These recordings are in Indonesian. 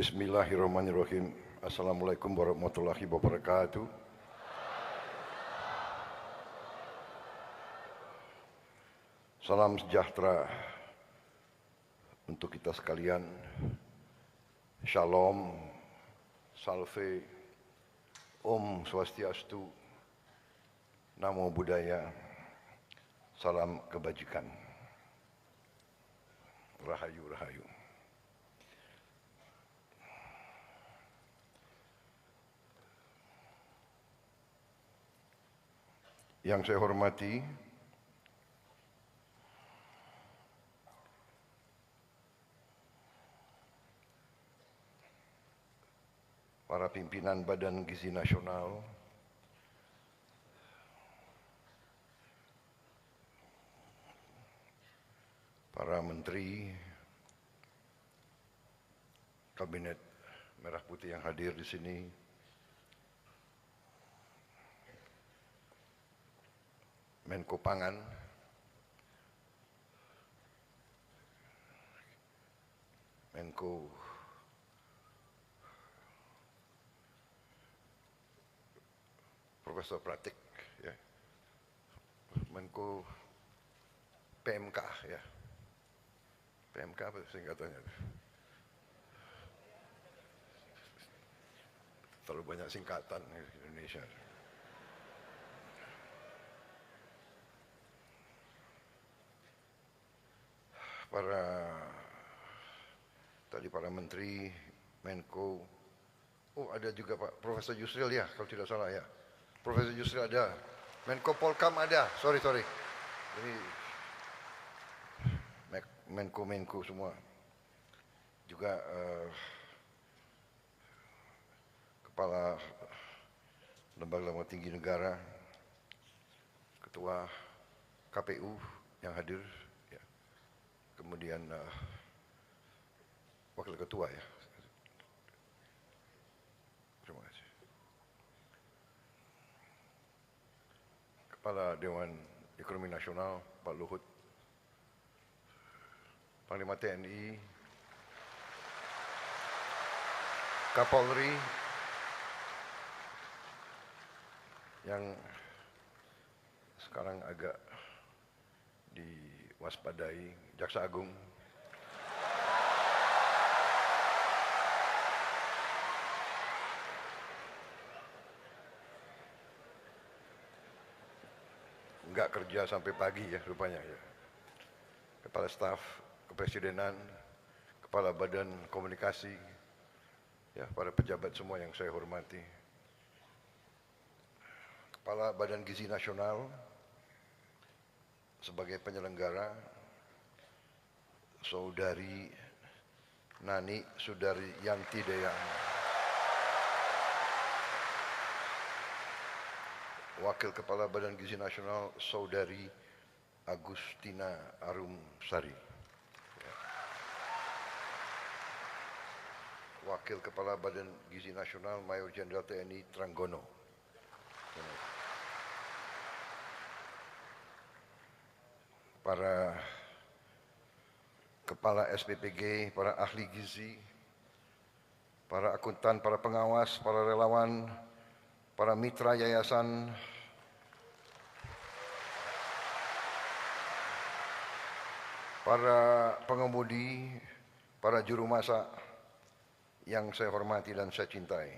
Bismillahirrahmanirrahim. Assalamualaikum warahmatullahi wabarakatuh. Salam sejahtera untuk kita sekalian. Shalom, salve, Om Swastiastu, Namo Buddhaya, salam kebajikan. Rahayu, rahayu. Yang saya hormati para pimpinan Badan Gizi Nasional, para menteri, kabinet merah putih yang hadir di sini, Menko Pangan, Menko Profesor Pratik, ya, Menko PMK, ya, PMK apa singkatannya? Terlalu banyak singkatan di Indonesia. Para menteri, Menko, ada juga Pak Profesor Yusril, ya, kalau tidak salah, ya. Profesor Yusril ada, Menko Polkam ada, sorry. Jadi Menko semua. Juga Kepala Lembaga Tinggi Negara, Ketua KPU yang hadir, ya. Kemudian Wakil Ketua, ya. Terima kasih. Kepala Dewan Ekonomi Nasional Pak Luhut, Panglima TNI, Kapolri yang sekarang agak diwaspadai, Jaksa Agung, enggak kerja sampai pagi, ya, rupanya, ya. Kepala Staf Kepresidenan, Kepala Badan Komunikasi, ya, para pejabat semua yang saya hormati, Kepala Badan Gizi Nasional sebagai penyelenggara, Saudari Nani Sudari Yanti Deyang, Wakil Kepala Badan Gizi Nasional Saudari Agustina Arumsari, ya. Wakil Kepala Badan Gizi Nasional Mayor Jenderal TNI Tranggono, para Kepala SPPG, para ahli gizi, para akuntan, para pengawas, para relawan, para mitra yayasan, para pengemudi, para juru masak yang saya hormati dan saya cintai.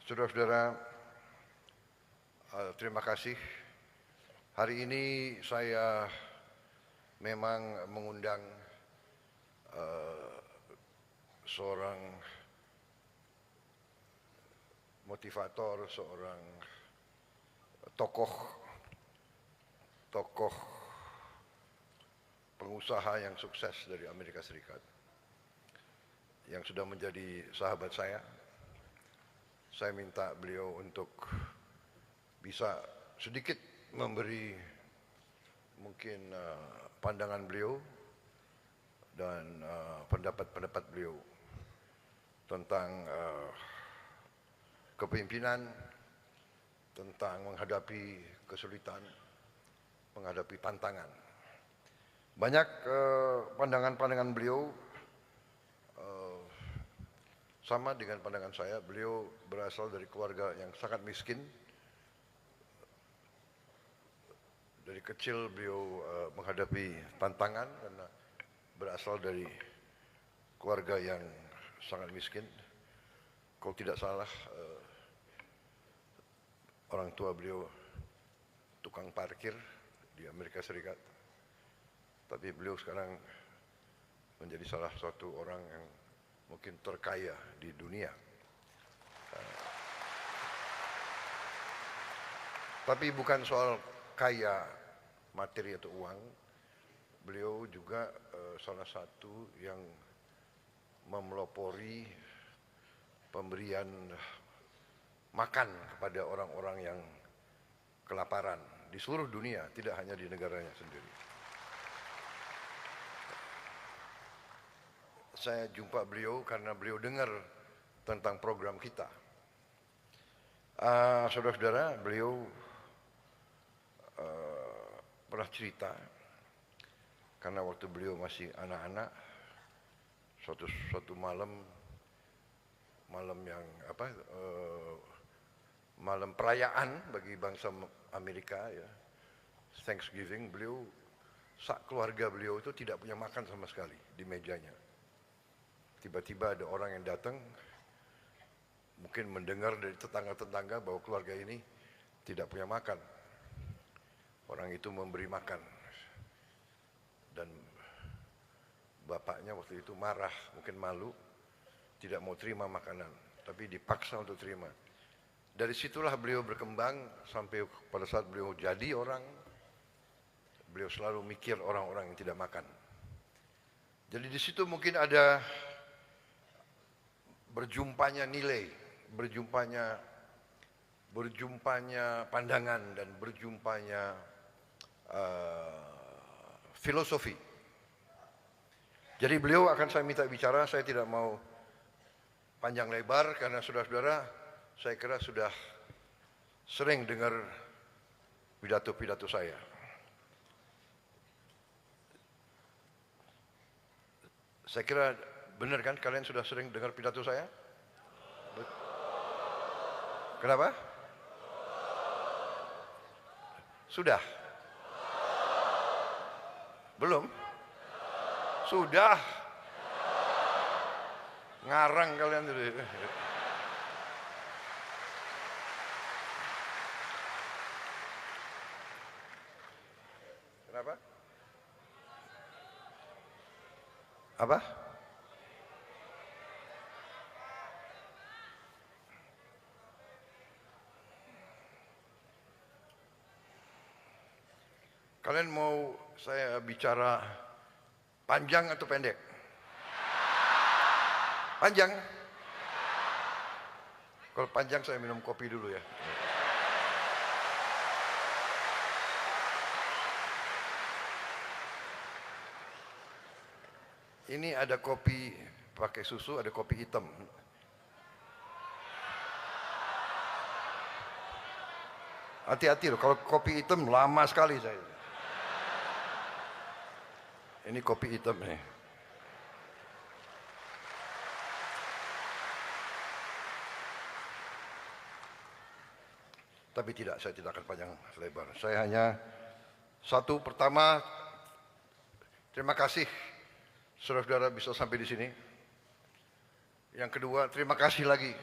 Saudara-saudara, terima kasih. Hari ini saya memang mengundang seorang motivator, seorang tokoh pengusaha yang sukses dari Amerika Serikat, yang sudah menjadi sahabat saya. Saya minta beliau untuk bisa sedikit memberi mungkin pandangan beliau dan pendapat-pendapat beliau tentang kepemimpinan, tentang menghadapi kesulitan, menghadapi tantangan. Banyak pandangan-pandangan beliau sama dengan pandangan saya. Beliau berasal dari keluarga yang sangat miskin. Dari kecil beliau menghadapi tantangan karena berasal dari keluarga yang sangat miskin. Kalau tidak salah, orang tua beliau tukang parkir di Amerika Serikat. Tapi beliau sekarang menjadi salah satu orang yang mungkin terkaya di dunia. Tapi bukan soal kaya materi atau uang. Beliau juga salah satu yang memelopori pemberian makan kepada orang-orang yang kelaparan di seluruh dunia, tidak hanya di negaranya sendiri. Saya jumpa beliau karena beliau dengar tentang program kita. Saudara-saudara, beliau pernah cerita karena waktu beliau masih anak-anak, suatu malam yang malam perayaan bagi bangsa Amerika, ya, Thanksgiving, beliau keluarga beliau itu tidak punya makan sama sekali di mejanya. Tiba-tiba ada orang yang datang, mungkin mendengar dari tetangga-tetangga bahwa keluarga ini tidak punya makan. Orang itu memberi makan, dan bapaknya waktu itu marah, mungkin malu, tidak mau terima makanan, tapi dipaksa untuk terima. Dari situlah beliau berkembang sampai pada saat beliau jadi orang, beliau selalu mikir orang-orang yang tidak makan. Jadi di situ mungkin ada berjumpanya nilai, berjumpanya pandangan, dan berjumpanya filosofi. Jadi beliau akan saya minta bicara, saya tidak mau panjang lebar karena saudara-saudara saya kira sudah sering dengar pidato-pidato saya. Saya kira benar kan, kalian sudah sering dengar pidato saya? Kenapa? Sudah? Belum? Sudah? Ngarang kalian dulu. Kenapa? Apa? Kalian mau saya bicara panjang atau pendek? Panjang? Kalau panjang saya minum kopi dulu ya. Ini ada kopi pakai susu, ada kopi hitam. Hati-hati loh, kalau kopi hitam lama sekali saya. Ini kopi hitam nih. Tapi tidak, saya tidak akan panjang lebar. Saya hanya satu, pertama, terima kasih saudara-saudara bisa sampai di sini. Yang kedua, terima kasih lagi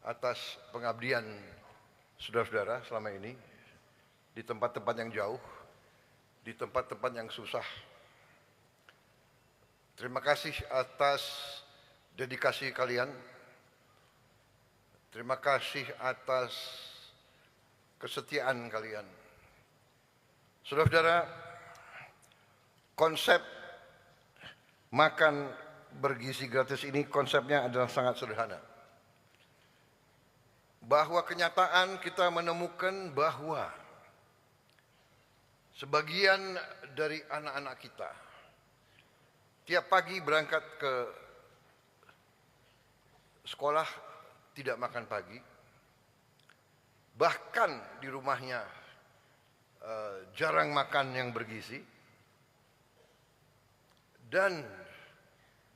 atas pengabdian saudara-saudara selama ini di tempat-tempat yang jauh, di tempat-tempat yang susah. Terima kasih atas dedikasi kalian. Terima kasih atas kesetiaan kalian. Saudara-saudara, konsep makan bergizi gratis ini konsepnya adalah sangat sederhana. Bahwa kenyataan kita menemukan bahwa sebagian dari anak-anak kita tiap pagi berangkat ke sekolah tidak makan pagi, bahkan di rumahnya jarang makan yang bergizi, Dan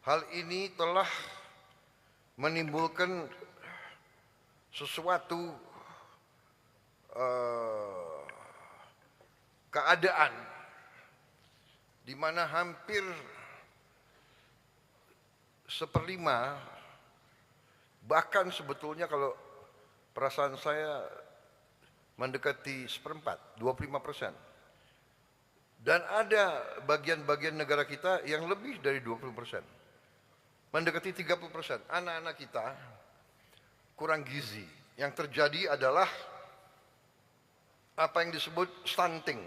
hal ini telah menimbulkan sesuatu keadaan di mana hampir 1/5, bahkan sebetulnya kalau perasaan saya mendekati 1/4, 25%. Dan ada bagian-bagian negara kita yang lebih dari 20%, mendekati 30%. Anak-anak kita kurang gizi. Yang terjadi adalah apa yang disebut stunting.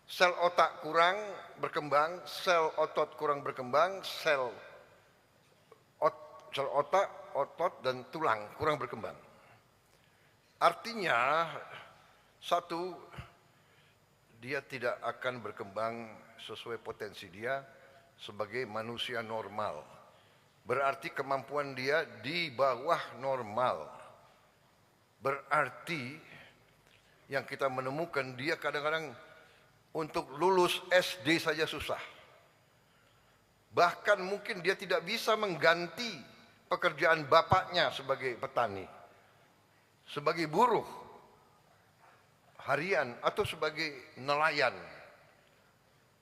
Sel otak kurang berkembang, sel otot kurang berkembang, sel otak, otot, dan tulang kurang berkembang. Artinya, satu, dia tidak akan berkembang sesuai potensi dia sebagai manusia normal. Berarti kemampuan dia di bawah normal. Berarti yang kita menemukan dia kadang-kadang untuk lulus SD saja susah. Bahkan mungkin dia tidak bisa mengganti pekerjaan bapaknya sebagai petani, sebagai buruh harian, atau sebagai nelayan.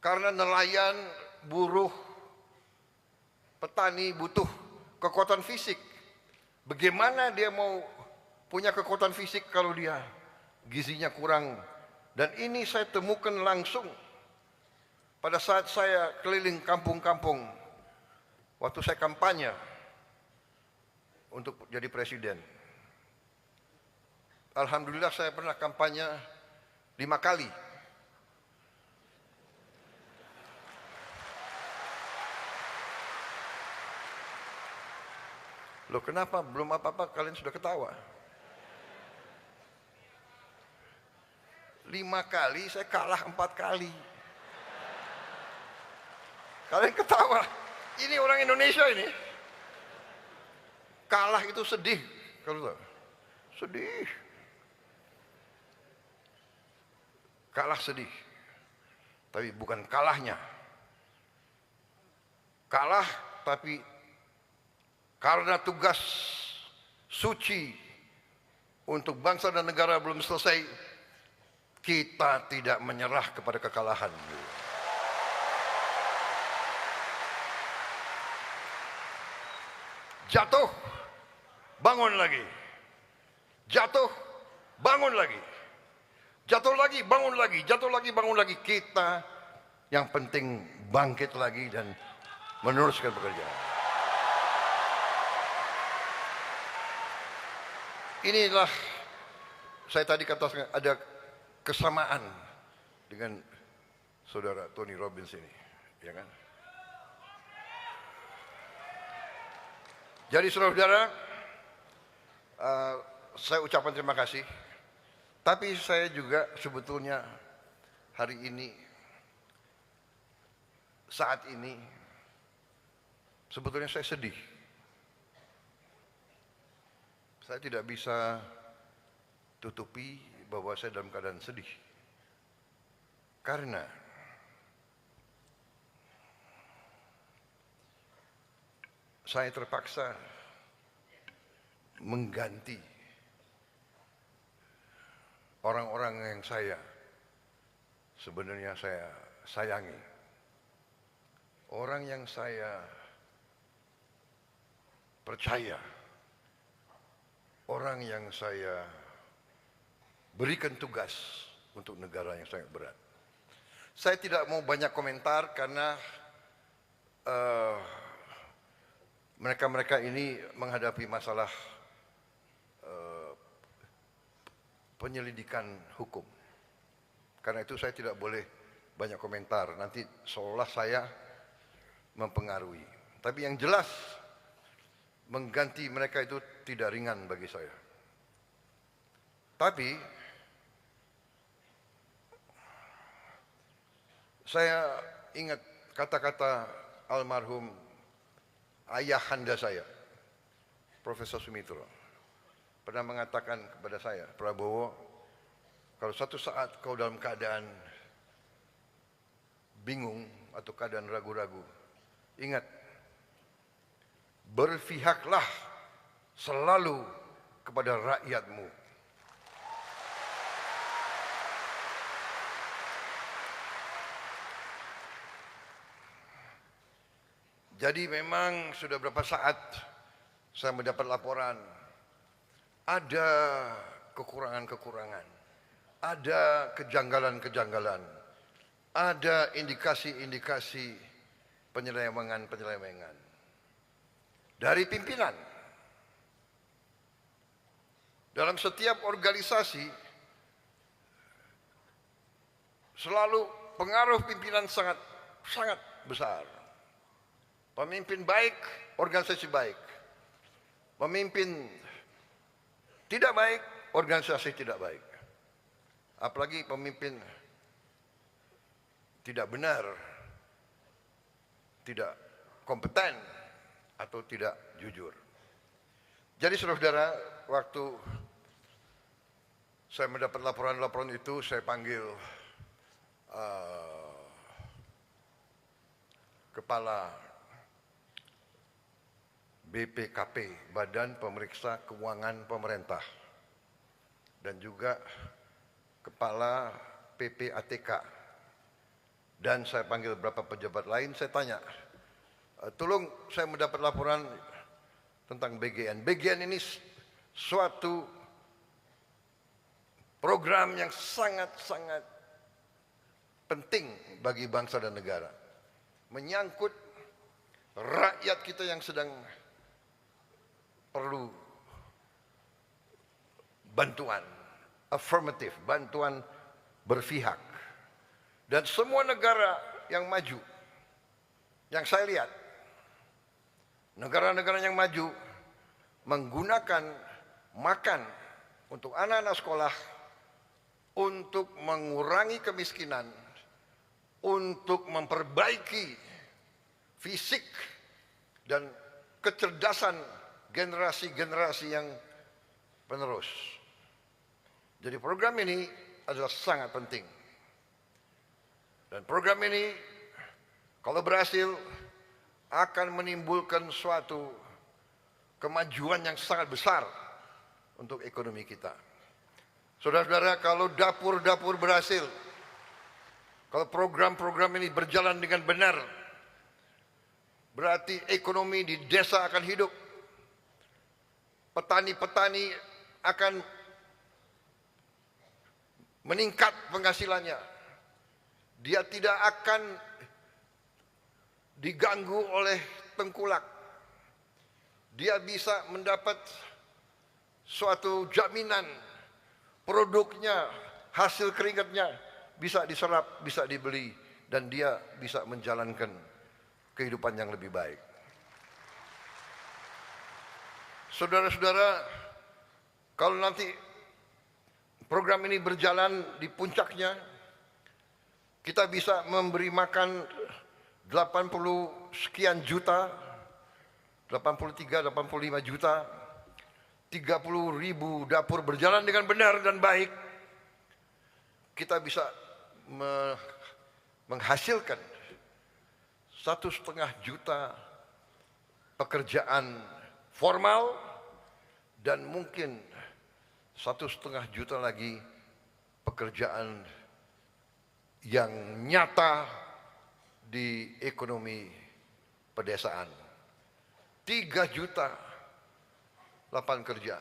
Karena nelayan, buruh, petani butuh kekuatan fisik. Bagaimana dia mau punya kekuatan fisik kalau dia gizinya kurang? Dan ini saya temukan langsung pada saat saya keliling kampung-kampung waktu saya kampanye untuk jadi presiden. Alhamdulillah saya pernah kampanye 5 kali. Loh, kenapa? Belum apa-apa kalian sudah ketawa. 5 kali, saya kalah 4 kali. Kalian ketawa. Ini orang Indonesia ini. Kalah itu sedih. Kalau sedih. Kalah sedih. Tapi bukan kalahnya. Kalah tapi karena tugas suci untuk bangsa dan negara belum selesai, kita tidak menyerah kepada kekalahan. Jatuh, bangun lagi. Jatuh, bangun lagi. Jatuh lagi, bangun lagi. Jatuh lagi, bangun lagi. Kita yang penting bangkit lagi dan meneruskan pekerjaan. Inilah saya tadi katakan ada kesamaan dengan saudara Tony Robbins ini, ya kan? Jadi saudara-saudara, saya ucapkan terima kasih. Tapi saya juga sebetulnya hari ini, saat ini, sebetulnya saya sedih. Saya tidak bisa tutupi bahwa saya dalam keadaan sedih. Karena saya terpaksa mengganti orang-orang yang sebenarnya saya sayangi. Orang yang saya percaya. Orang yang saya berikan tugas untuk negara yang sangat berat. Saya tidak mau banyak komentar karena mereka-mereka ini menghadapi masalah penyelidikan hukum. Karena itu saya tidak boleh banyak komentar. Nanti seolah saya mempengaruhi. Tapi yang jelas, mengganti mereka itu tidak ringan bagi saya. Tapi saya ingat kata-kata almarhum ayahanda saya, Profesor Sumitro, pernah mengatakan kepada saya, Prabowo, kalau satu saat kau dalam keadaan bingung, atau keadaan ragu-ragu, ingat, berpihaklah selalu kepada rakyatmu. Jadi memang sudah berapa saat saya mendapat laporan ada kekurangan-kekurangan, ada kejanggalan-kejanggalan, ada indikasi-indikasi penyelewengan-penyelewengan dari pimpinan. Dalam setiap organisasi selalu pengaruh pimpinan sangat besar. Pemimpin baik, organisasi baik. Pemimpin tidak baik, organisasi tidak baik. Apalagi pemimpin tidak benar, tidak kompeten, atau tidak jujur. Jadi saudara-saudara, waktu saya mendapat laporan-laporan itu, saya panggil kepala BPKP, Badan Pemeriksa Keuangan Pemerintah, dan juga kepala PPATK, dan saya panggil beberapa pejabat lain. Saya tanya, tolong, saya mendapat laporan tentang BGN. BGN ini suatu program yang sangat-sangat penting bagi bangsa dan negara, menyangkut rakyat kita yang sedang perlu bantuan afirmatif, bantuan berpihak. Dan semua negara yang maju, yang saya lihat, negara-negara yang maju menggunakan makan untuk anak-anak sekolah, untuk mengurangi kemiskinan, untuk memperbaiki fisik dan kecerdasan generasi-generasi yang penerus. Jadi program ini adalah sangat penting. Dan program ini kalau berhasil akan menimbulkan suatu kemajuan yang sangat besar untuk ekonomi kita. Saudara-saudara, kalau dapur-dapur berhasil, kalau program-program ini berjalan dengan benar, berarti ekonomi di desa akan hidup. Petani-petani akan meningkat penghasilannya. Dia tidak akan diganggu oleh tengkulak. Dia bisa mendapat suatu jaminan produknya, hasil keringatnya bisa diserap, bisa dibeli, dan dia bisa menjalankan kehidupan yang lebih baik. Saudara-saudara, kalau nanti program ini berjalan di puncaknya, kita bisa memberi makan 80 sekian juta, 83, 85 juta, 30.000 dapur berjalan dengan benar dan baik. Kita bisa menghasilkan 1,5 juta pekerjaan formal, dan mungkin 1,5 juta lagi pekerjaan yang nyata di ekonomi pedesaan. 3 juta lapangan kerja.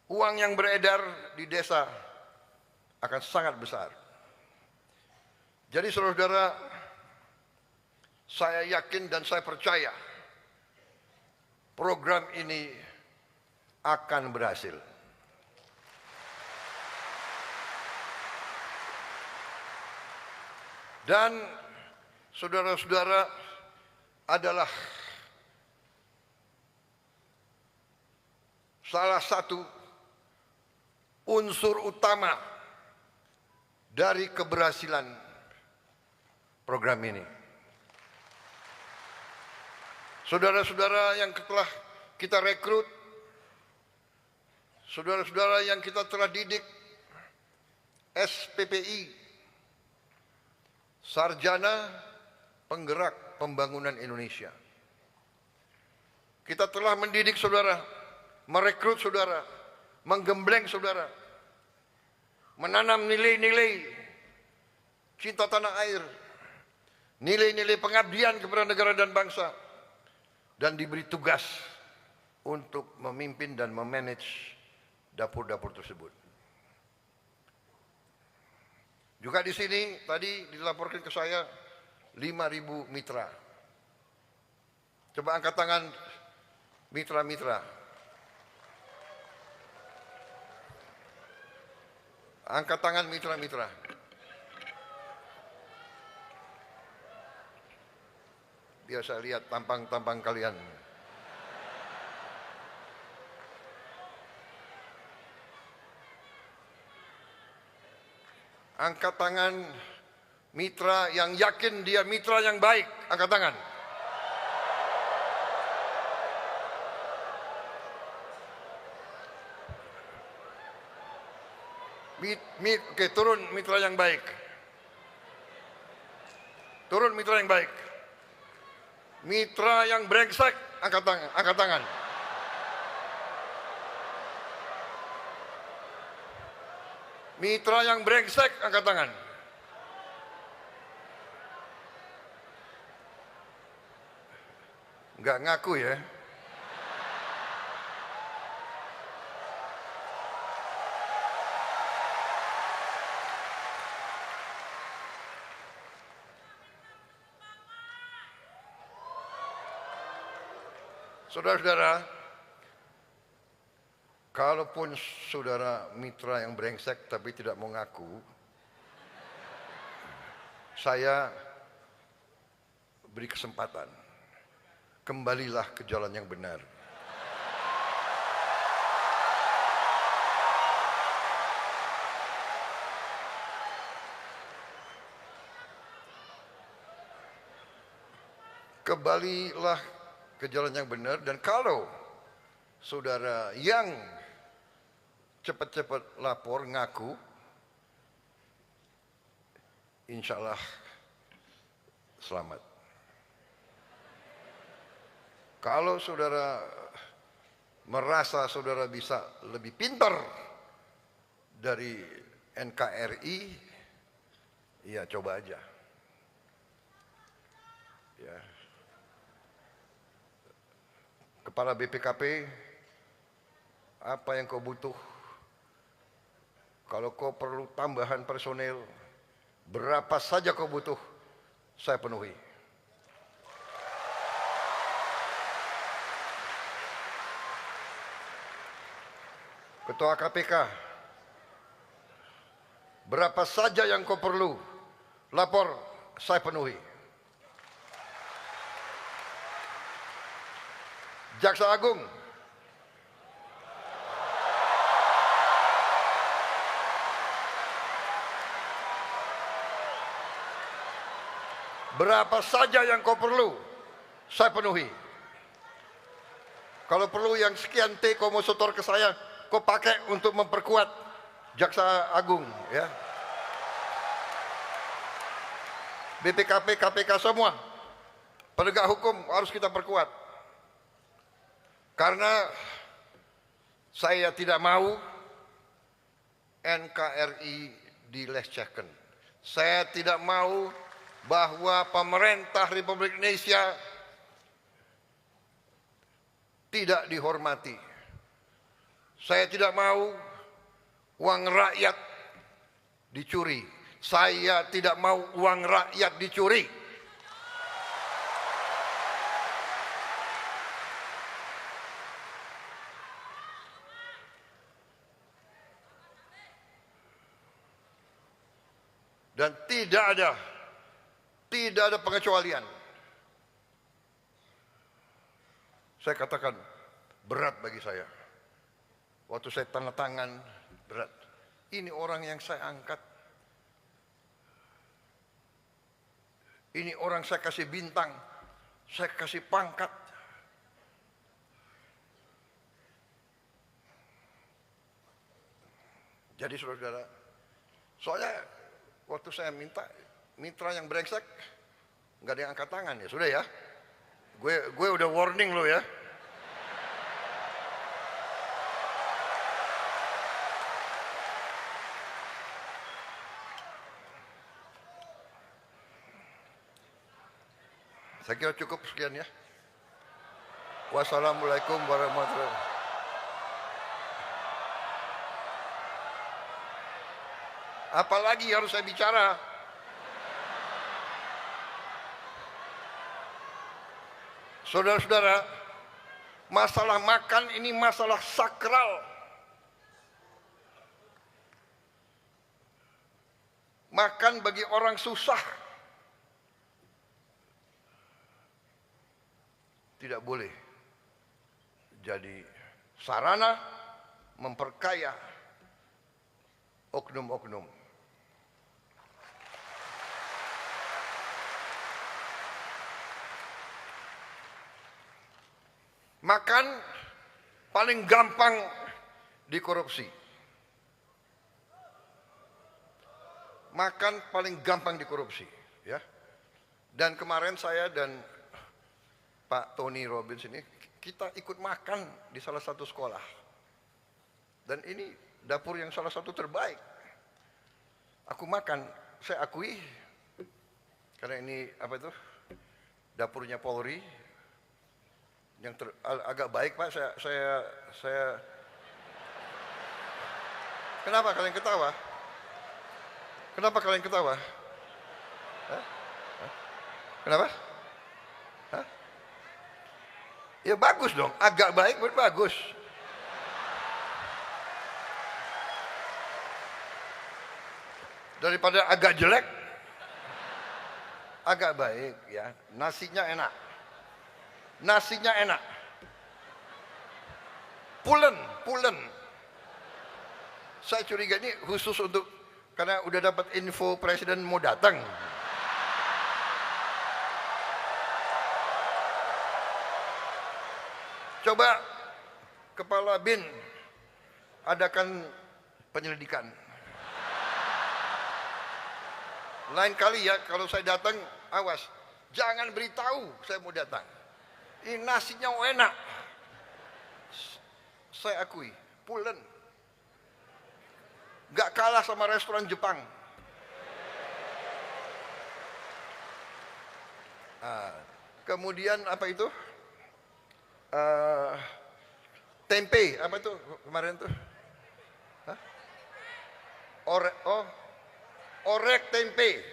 Uang yang beredar di desa akan sangat besar. Jadi saudara-saudara, saya yakin dan saya percaya program ini akan berhasil. Dan saudara-saudara adalah salah satu unsur utama dari keberhasilan program ini. Saudara-saudara yang telah kita rekrut, saudara-saudara yang kita telah didik SPPI, sarjana penggerak pembangunan Indonesia. Kita telah mendidik saudara, merekrut saudara, menggembleng saudara, menanam nilai-nilai cinta tanah air, nilai-nilai pengabdian kepada negara dan bangsa, dan diberi tugas untuk memimpin dan memanage dapur-dapur tersebut. Juga di sini tadi dilaporkan ke saya 5.000 mitra. Coba angkat tangan mitra-mitra. Angkat tangan mitra-mitra. Biar saya lihat tampang-tampang kalian. Angkat tangan mitra yang yakin dia mitra yang baik. Angkat tangan. Oke, turun mitra yang baik. Turun mitra yang baik. Mitra yang brengsek, angkat tangan, angkat tangan. Mitra yang brengsek, angkat tangan. Enggak ngaku ya. Saudara-saudara, kalaupun saudara mitra yang brengsek tapi tidak mau ngaku, saya beri kesempatan. Kembalilah ke jalan yang benar. Kembalilah ke jalan yang benar, dan kalau saudara yang cepat-cepat lapor ngaku, insya Allah selamat. Kalau saudara merasa saudara bisa lebih pintar dari NKRI, ya coba aja. Ya. Kepala BPKP, apa yang kau butuh? Kalau kau perlu tambahan personel, berapa saja kau butuh, saya penuhi. Ketua KPK, berapa saja yang kau perlu, lapor, saya penuhi. Jaksa Agung, berapa saja yang kau perlu, saya penuhi. Kalau perlu yang sekian T kau mau setor ke saya, kau pakai untuk memperkuat Jaksa Agung, ya. BPKP, KPK semua, penegak hukum harus kita perkuat. Karena saya tidak mau NKRI dilecehkan. Saya tidak mau bahwa pemerintah Republik Indonesia tidak dihormati. Saya tidak mau uang rakyat dicuri. Saya tidak mau uang rakyat dicuri. Dan tidak ada pengecualian. Saya katakan berat bagi saya. Waktu saya tanda tangan, berat. Ini orang yang saya angkat. Ini orang saya kasih bintang, saya kasih pangkat. Jadi saudara, soalnya waktu saya minta, mitra yang brengsek, nggak ada yang angkat tangan ya, sudah ya. Gue udah warning lo ya. Saya kira cukup sekian ya. Wassalamualaikum warahmatullahi wabarakatuh. Apalagi harus saya bicara? Saudara-saudara, masalah makan ini masalah sakral. Makan bagi orang susah tidak boleh jadi sarana memperkaya oknum-oknum. Makan paling gampang dikorupsi. Makan paling gampang dikorupsi, ya. Dan kemarin saya dan Pak Tony Robbins ini kita ikut makan di salah satu sekolah. Dan ini dapur yang salah satu terbaik. Aku makan, saya akui karena ini apa itu? Dapurnya Polri yang agak baik, Pak. Saya Kenapa kalian ketawa? Kenapa kalian ketawa? Hah? Hah? Kenapa? Hah? Ya bagus dong, agak baik bagus. Daripada agak jelek, agak baik ya. Nasinya enak. Nasinya enak. Pulen. Saya curiga ini khusus untuk karena udah dapat info presiden mau datang. Coba Kepala BIN adakan penyelidikan. Lain kali ya kalau saya datang, awas, jangan beritahu saya mau datang. Ini nasinya enak. Saya akui, pulen. Gak kalah sama restoran Jepang. Kemudian apa itu? Tempe, apa itu kemarin tuh? Hah? Orek tempe.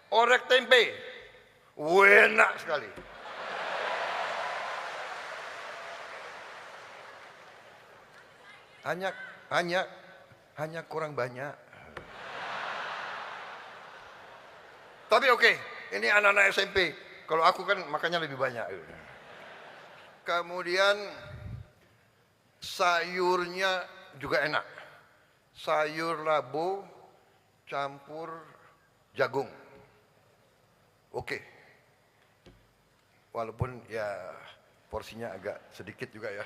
Orek tempe. Enak sekali. Hanya kurang banyak. Tapi oke, ini anak-anak SMP. Kalau aku kan makannya lebih banyak. Kemudian sayurnya juga enak. Sayur labu campur jagung. Oke. Walaupun ya porsinya agak sedikit juga ya.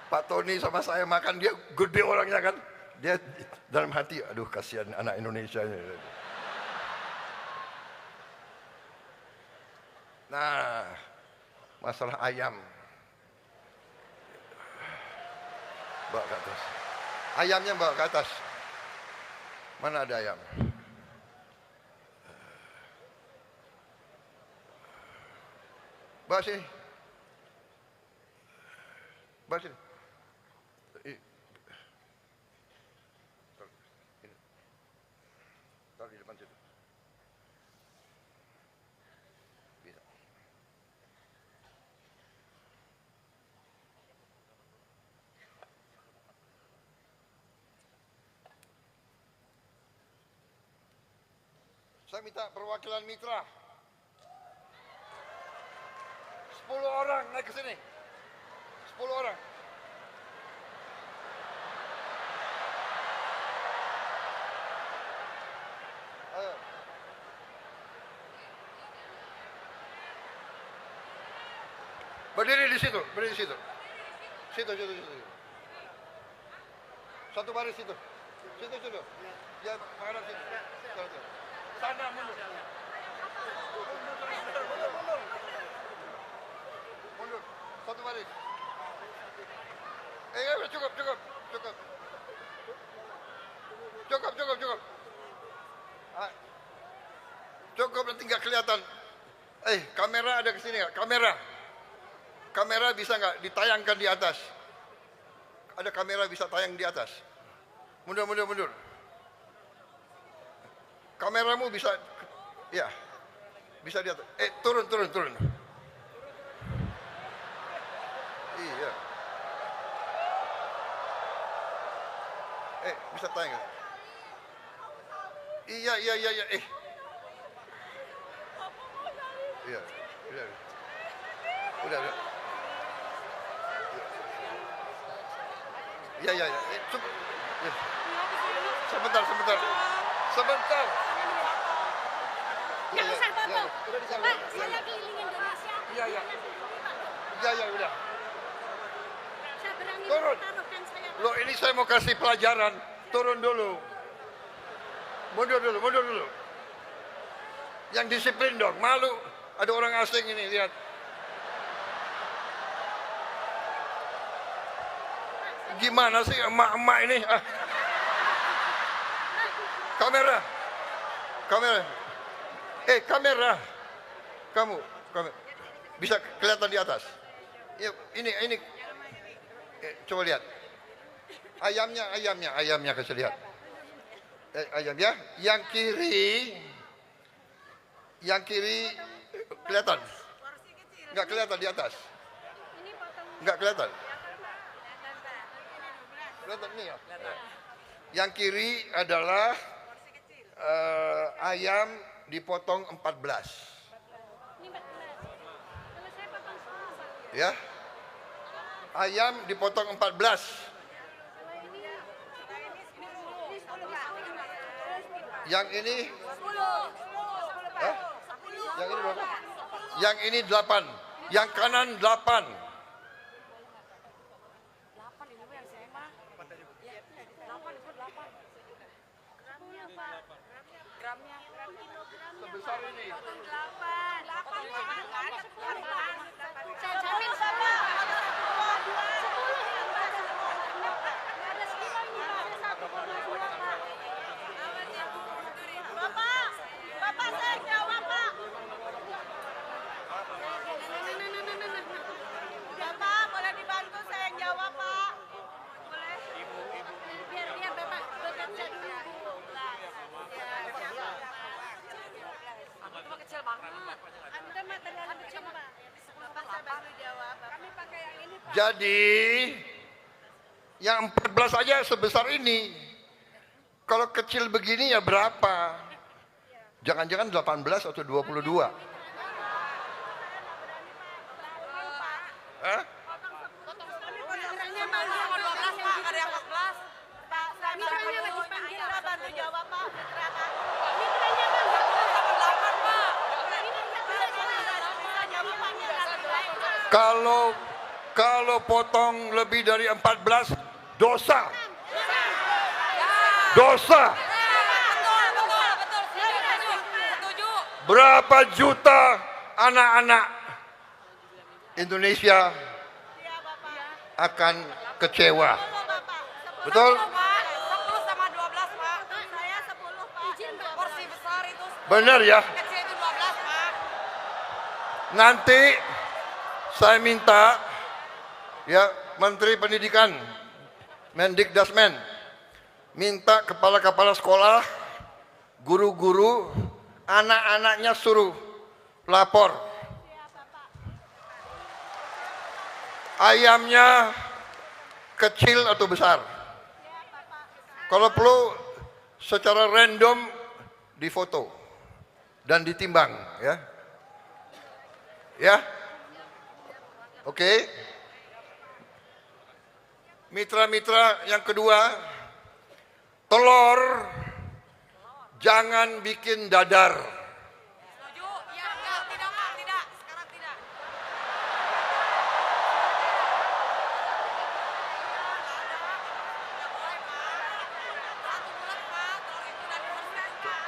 Pak Tony sama saya makan, dia gede orangnya kan. Dia dalam hati, aduh kasihan anak Indonesia. Nah, masalah ayam. Bawa ke atas. Ayamnya bawa ke atas. Mana ada ayam? Bawa sini. Bawa sini. Taruh di depan situ. Bisa. Saya minta perwakilan mitra. 10 orang naik ke sini. 10 orang. Ayo. Berdiri di situ, berdiri di situ. Situ. Satu baris situ. Situ. Ya, menghadap situ. Sana mundur. Mundur. Satu baris. Cukup. Cukup. Ah, cukup nanti nggak kelihatan. Kamera ada ke sini nggak? Kamera bisa nggak ditayangkan di atas? Ada kamera bisa tayang di atas? Mundur. Kameramu bisa, ya, bisa di atas. Turun. Iya. Bisa tayang. Iya. Iya. Udah. Iya. Cukup. Ya. Sebentar. Nggak usah foto. Udah disana. Pak, saya keliling Indonesia. Iya, udah. Saya berani Turun. taruhkan saya. Loh, ini saya mau kasih pelajaran. Turun dulu. Mundur dulu. Yang disiplin dong, malu. Ada orang asing ini, lihat. Gimana sih emak-emak ini? Kamera. Kamera. Kamu. Bisa kelihatan di atas. Ya, ini. Coba lihat. Ayamnya kasih lihat. Ayam ya. Yang kiri kelihatan. Enggak kelihatan di atas. Ini potong. Enggak kelihatan. Kelihatan nih ya. Yang kiri adalah ayam dipotong 14. Ini 14. Kalau saya potong 10. Ya. Ayam dipotong 14. Kalau ini 10. Yang ini 10. Hah? Yang ini berapa? Yang ini 8. Yang kanan 8. 8 ini yang saya mah. 8 itu 8. Gramnya Pak. Gramnya kilogram. Sebesar ini. Potong 8. 8 saya jamin sama. 10 yang Pak. Ada sekitar ini Pak. 1,2 Pak. Bapak saya jawab Pak. Bapak boleh dibantu saya yang jawab Pak. Boleh. Biar Bapak bekerja dulu Bu. Itu kecil banget. Anda mah terlalu kecil Pak. Bapak saya bantu jawab. Kami pakai yang ini Pak. Jadi yang 14 aja sebesar ini. Kalau kecil begini ya berapa? Jangan-jangan 18 atau 22. Hah? Orangnya bantu 12 Pak, ada yang 14. Pak, mitranya lagi panggil Pak, bantu jawab Pak. Mitranya bantu 8 Pak. Kalau potong lebih dari 14 dosa. Dosa. Berapa juta anak-anak Indonesia akan kecewa. Betul? 10 sama 12 Pak. Saya 10 Pak. Porsi besar itu. Benar ya? Kecil itu 12 Pak. Nanti saya minta ya Menteri Pendidikan, Mendikdasmen, minta kepala-kepala sekolah, guru-guru, anak-anaknya suruh lapor. Ayamnya kecil atau besar. Kalau perlu secara random difoto dan ditimbang ya. Ya. Oke. Mitra-mitra yang kedua, telur jangan bikin dadar. Setuju? Ya, enggak, tidak Pak, tidak. Sekarang tidak.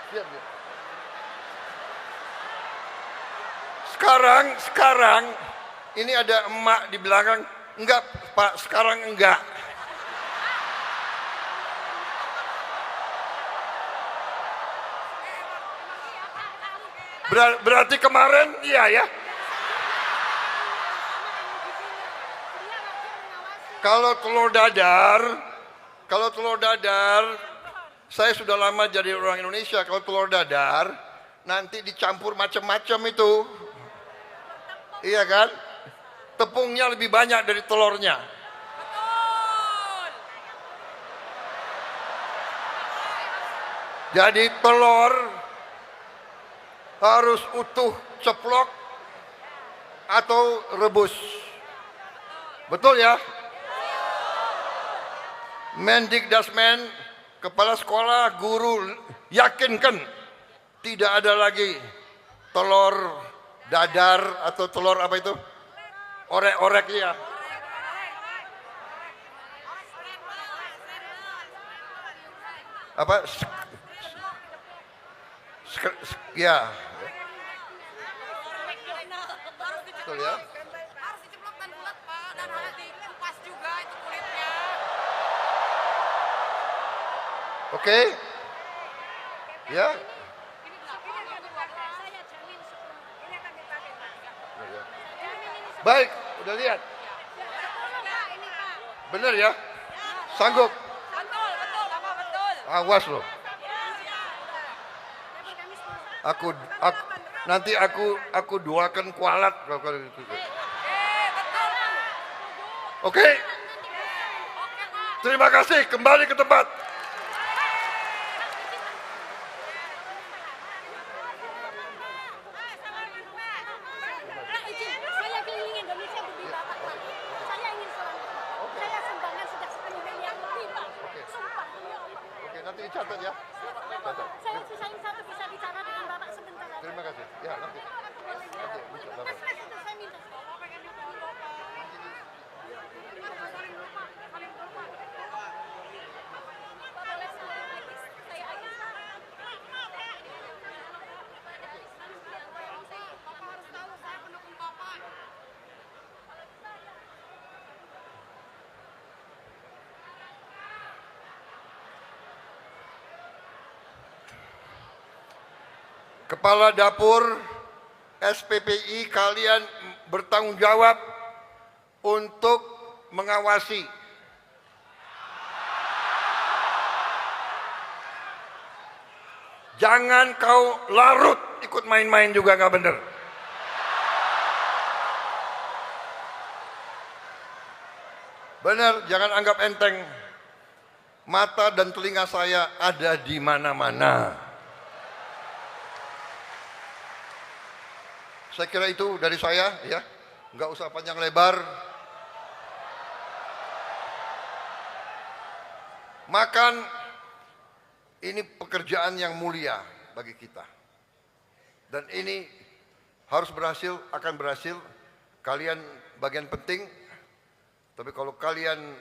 Siap, ya. sekarang ini ada emak di belakang. Enggak, Pak, sekarang enggak. Berarti kemarin iya ya. Kalau telur dadar, saya sudah lama jadi orang Indonesia. Kalau telur dadar, nanti dicampur macam-macam itu. Iya kan? Tepungnya lebih banyak dari telurnya. Jadi telur harus utuh, ceplok, atau rebus. Betul ya? Mendikdasmen, kepala sekolah, guru, yakinkan tidak ada lagi telur dadar atau telur apa itu? Orek-orek ya. Apa? Ya. Betul ya? Harus diceplok dan bulat, Pak, dan harus dikupas juga itu kulitnya. Oke? Ya? Baik, udah lihat? Benar ya? Sanggup? Betul, Bapak, betul. Awas loh. Nanti aku doakan kualat kalau gitu. Oke? Terima kasih, kembali ke tempat. Saya keliling Indonesia demi Bapak, Pak. Saya ingin selamat. Saya sumbangan sejak 10 miliar lebih, Pak. Sumpah, demi Allah. Oke, nanti dicatat ya. Catat. Saya satu bisa bicara dengan Bapak sebentar aja. Terima kasih. Ya, nanti. Saya minta. Kepala dapur SPPI, kalian bertanggung jawab untuk mengawasi. Jangan kau larut ikut main-main juga, nggak bener. Bener, jangan anggap enteng. Mata dan telinga saya ada di mana-mana. Saya kira itu dari saya, ya, nggak usah panjang lebar. Makan ini pekerjaan yang mulia bagi kita, dan ini harus berhasil, akan berhasil. Kalian bagian penting, tapi kalau kalian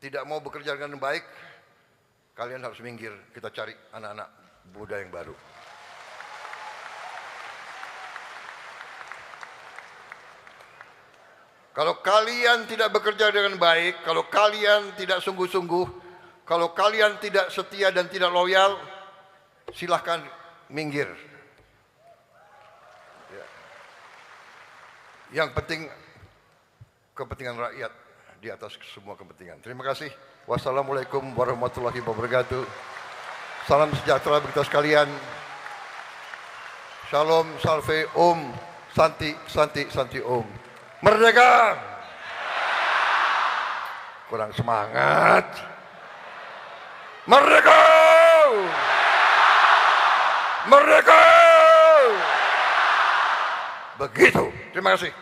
tidak mau bekerja dengan baik, kalian harus minggir. Kita cari anak-anak muda yang baru. Kalau kalian tidak bekerja dengan baik, kalau kalian tidak sungguh-sungguh, kalau kalian tidak setia dan tidak loyal, silahkan minggir. Ya. Yang penting kepentingan rakyat di atas semua kepentingan. Terima kasih. Wassalamualaikum warahmatullahi wabarakatuh. Salam sejahtera bagi kita sekalian. Shalom, salve, om, santi, santi, santi, om. Merdeka! Kurang semangat. Merdeka! Merdeka! Begitu. Terima kasih.